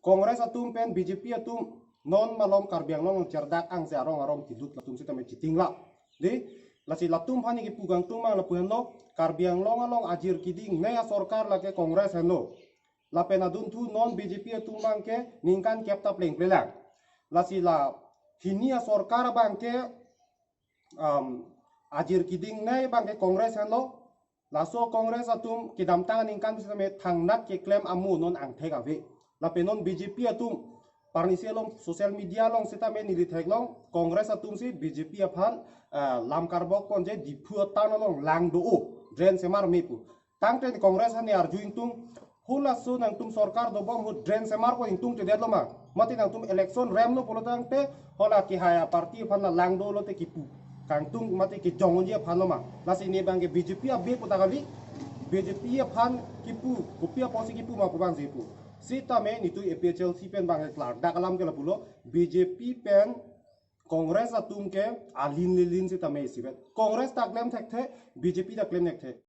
Kongres atum pen BJP atum non malom karbiang long cerdak ang se arong tilut latum se tame citingla de lasi latum hani ki pugang tumang la puhano karbiang long along ajir kiding naya sorkar la ke kongres hano la penadun tu non BJP atum bang ke ningkan kepta pleng plelang lasi la hinia sorkar bang ke ajir kiding naya bang ke kongres hano laso kongres atum kidam tangan ningkan se tame thangnak ke klaim amu non ang thegave la penon BJP atum parnisi long sosial media long sita me nili thek long kongres atum si BJP aphan lam karbok konje dipu tan long lang do o dren semar mepu tang ten kongres hani arjuing tung hula su nang tum sorkar do bom hu dren semar ko intung te dedloma mati nang tum election rem lo polotang te hola ki haya parti aphan lang do lo te kipu kang tung mati ki jongonji aphan loma lasi ni bangke BJP abe putakali BJP aphan kipu kupia posi kipu ma kubang zipu sita me nitu APHL si pen bang klar dakalam ke lapulo BJP pen kongres atum ke alin lilin sita me sibet kongres tak klem thek the BJP tak klem nek the